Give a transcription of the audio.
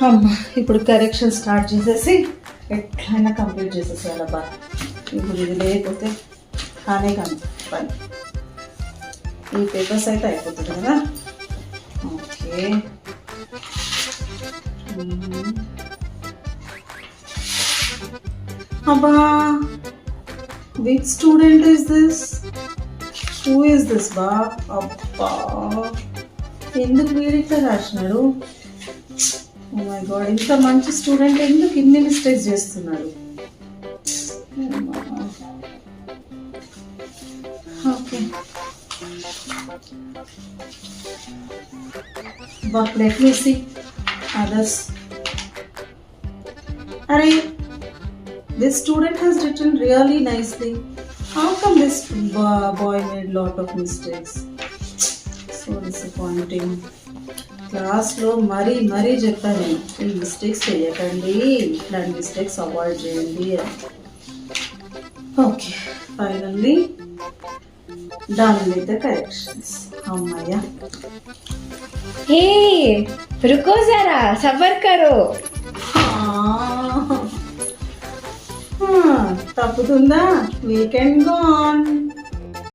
అమ్మా ఇప్పుడు correction start చేసేసి ఎట్లయినా కంప్లీట్ చేసేసేయాలబ్బా. ఇప్పుడు ఇది లేకపోతే కానే కాదు పని. ఈ పేపర్స్ అయితే అయిపోతుంది కదా. ఓకే అబ్బా, which student is this? Who is this బా? అబ్బా ఎందుకు వీడిట్లా రాసినాడు? ఓ మై గాడ్, ఇంత మంచి స్టూడెంట్ ఎందుకు ఇన్ని మిస్టేక్స్ చేస్తున్నాడు? Okay but let me see others. Arey, this student has written really nicely. How come this boy made lot of mistakes? So disappointing. క్లాస్లో మరీ చెప్పాను నేను, ఈ మిస్టేక్స్ చేయకండి, ఇట్లాంటి మిస్టేక్స్ అవాయిడ్ చేయండి అని. Okay finally done with the corrections. అమ్మయ్యా. हे रुको जरा, सब्र करो. తప్పుతుందా? Weekend gone.